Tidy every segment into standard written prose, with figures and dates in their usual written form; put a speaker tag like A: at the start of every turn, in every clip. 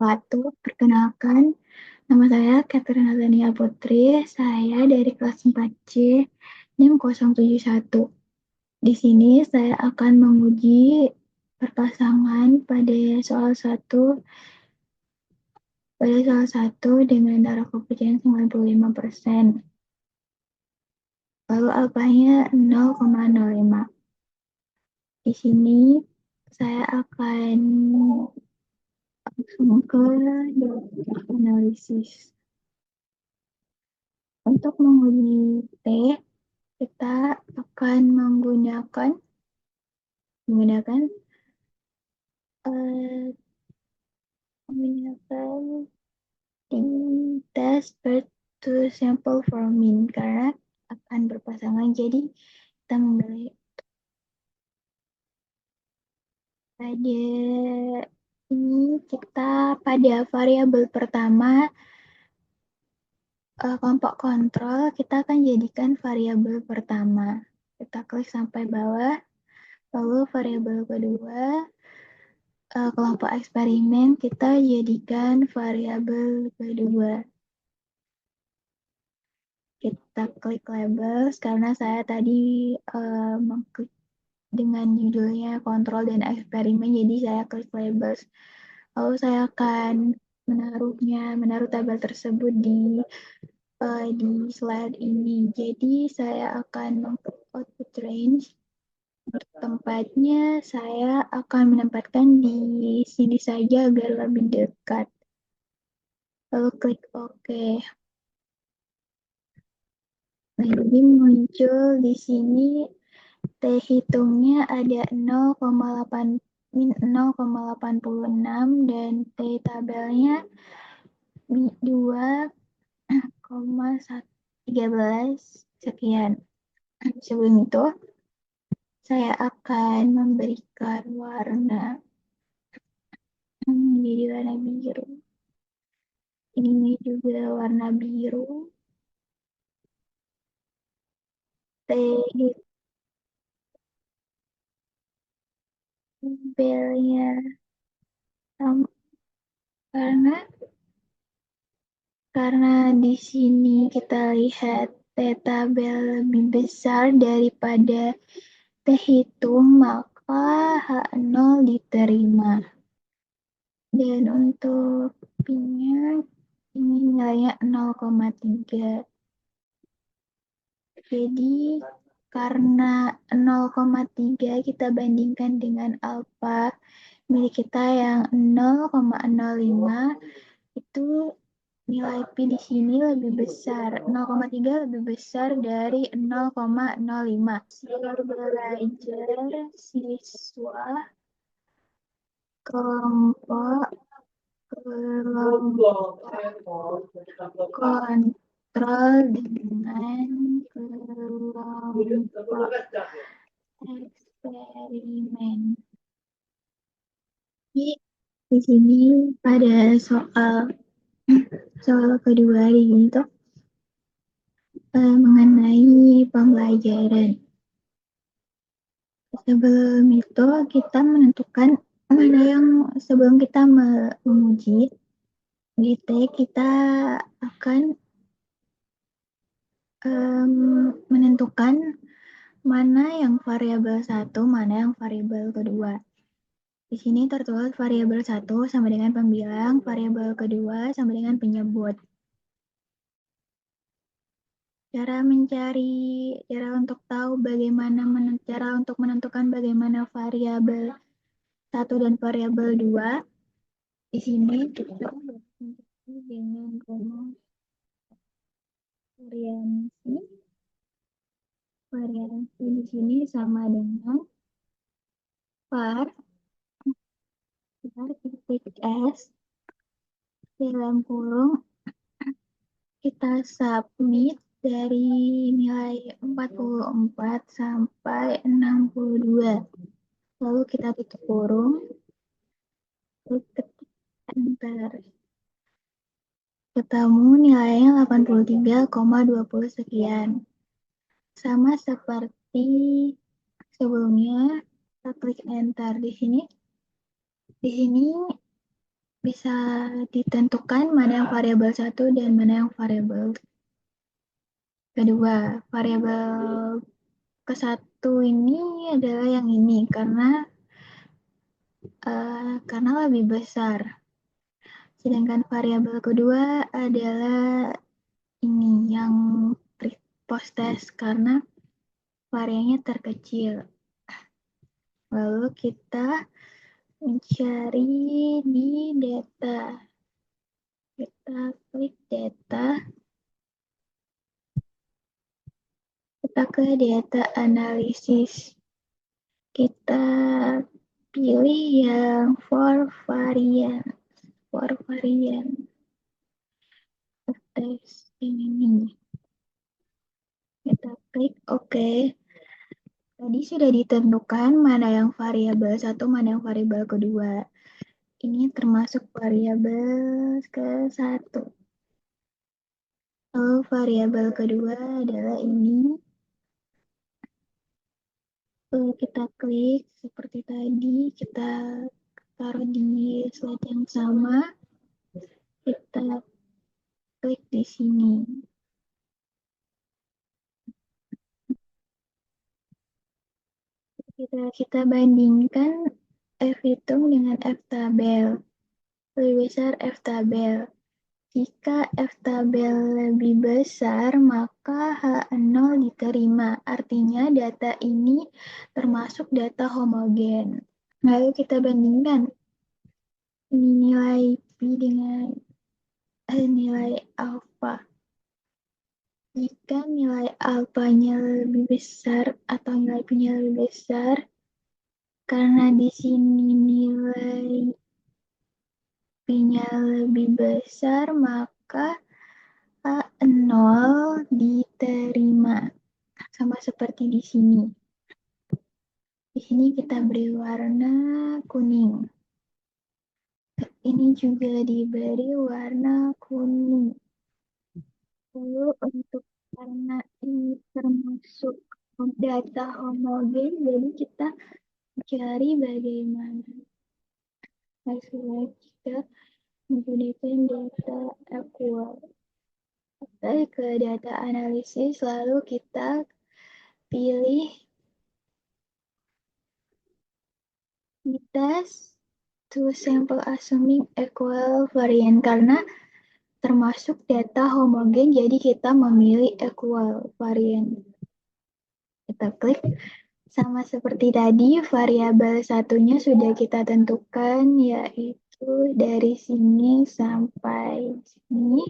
A: wabarakatuh. Perkenalkan, nama saya Catherine Azania Putri. Saya dari kelas 4C, NIM 071. Di sini saya akan menguji perpasangan pada soal 1 dengan taraf kepercayaan 95%. Lalu alfanya 0,05. Di sini saya akan langsung ke analisis. Untuk menguji T, kita akan menggunakan eh, test first to sample for min karena akan berpasangan. Jadi kita memilih pada ini kita pada variabel pertama kelompok kontrol kita akan jadikan variabel pertama. Kita klik sampai bawah. Lalu variabel kedua kelompok eksperimen kita jadikan variabel kedua. Kita klik labels karena saya tadi mengklik dengan judulnya kontrol dan eksperimen, jadi saya klik labels. Lalu saya akan menaruh tabel tersebut di slide ini. Jadi saya akan mengklik output range. Tempatnya saya akan menempatkan di sini saja agar lebih dekat. Lalu klik OK. Nah, jadi muncul di sini T hitungnya ada 0,86 dan T tabelnya 2,13 sekian. Sebelum itu, saya akan memberikan warna jadi warna biru. Ini juga warna biru. T tabelnya karena di sini kita lihat T tabel lebih besar daripada T hitung, maka H0 diterima. Dan untuk P-nya ini nilainya 0,3. Jadi karena 0,3 kita bandingkan dengan alfa milik kita yang 0,05, itu nilai P di sini lebih besar. 0,3 lebih besar dari 0,05. Selalu belajar siswa kelompok kontrol dengan kelompok eksperimen. Di sini pada soal kedua ini tuh mengenai pembelajaran. Sebelum itu kita menentukan mana yang sebelum kita menguji GT, kita akan menentukan mana yang variabel 1, mana yang variabel kedua. Di sini tertulis variabel 1 sama dengan pembilang, variabel kedua sama dengan penyebut. Cara untuk tahu cara untuk menentukan bagaimana variabel 1 dan variabel 2. Di sini kita dengan rumus variansi di sini sama dengan var titik S dalam kurung kita submit dari nilai 44 sampai 62. Lalu kita tutup kurung, lalu ketik enter. Ketemu nilainya 83,20 sekian. Sama seperti sebelumnya, kita klik enter di sini. Di sini bisa ditentukan mana yang variabel satu dan mana yang variabel kedua. Variabel ke satu ini adalah yang ini karena lebih besar. Sedangkan variabel kedua adalah ini yang post test karena variannya terkecil. Lalu kita mencari di data. Kita klik data, kita ke data analisis. Kita pilih yang for varian test ini. Kita klik OK. Tadi sudah ditentukan mana yang variabel satu, mana yang variabel kedua. Ini termasuk variabel ke satu. Lalu variabel kedua adalah ini. Lalu kita klik seperti tadi, kita taruh di slide yang sama. Kita klik di sini. Kita bandingkan F hitung dengan F tabel. Lebih besar F tabel. Jika F tabel lebih besar, maka H0 diterima. Artinya data ini termasuk data homogen. Lalu kita bandingkan ini nilai P dengan nilai alfa. Jika nilai alfanya lebih besar atau nilai P-nya lebih besar, karena di sini nilai P-nya lebih besar, maka A0 diterima. Sama seperti di sini. Di sini kita beri warna kuning. Ini juga diberi warna kuning. Lalu untuk karena ini termasuk data homogen, jadi kita cari bagaimana hasilnya jika menggunakan data equal. Kita ke data analisis, lalu kita pilih di test to sample assuming equal variant karena termasuk data homogen, jadi kita memilih equal variant. Kita klik. Sama seperti tadi, variabel satunya sudah kita tentukan, yaitu dari sini sampai sini.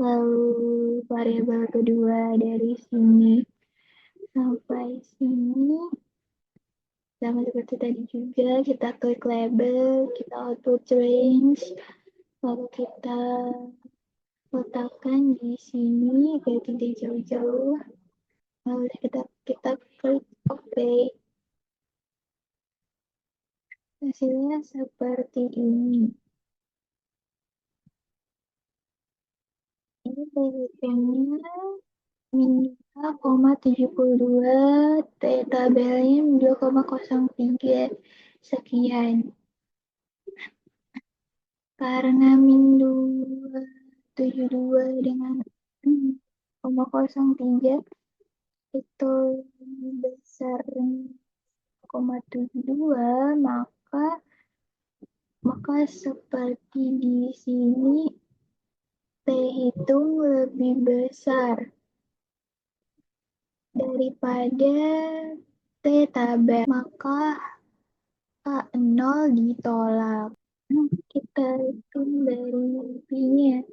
A: Lalu variabel kedua dari sini sampai sini. Sama seperti tadi juga, kita klik label, kita output range, lalu kita letakkan di sini biar tidak jauh-jauh. Lalu kita klik OK. Hasilnya seperti ini. Ini perhitungannya min 2,72, T tabelnya 2,03 sekian. Karena min 2,72 dengan 0,03 itu lebih besar 0,72, maka seperti di sini T hitung lebih besar daripada T tabel, maka A0 ditolak. Kita hitung dari P-nya.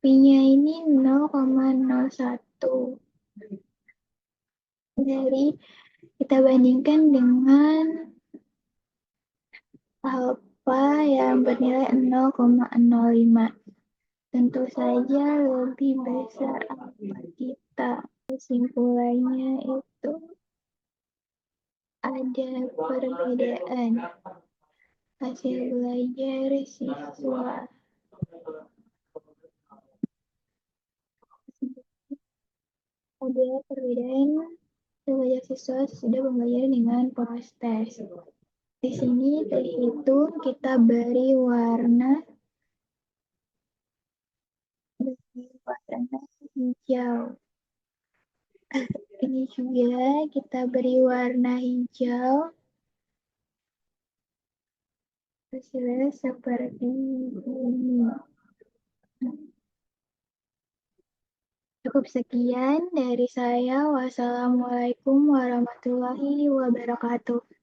A: P-nya ini 0,01. Dari kita bandingkan dengan alfa yang bernilai 0,05. Tentu saja lebih besar alfa kita. Kesimpulannya itu ada perbedaan hasil belajar siswa. Ada perbedaan belajar siswa sudah belajar dengan proses. Di sini terhitung kita beri warna hijau. Ini juga kita beri warna hijau. Hasilnya seperti ini. Cukup sekian dari saya. Wassalamualaikum warahmatullahi wabarakatuh.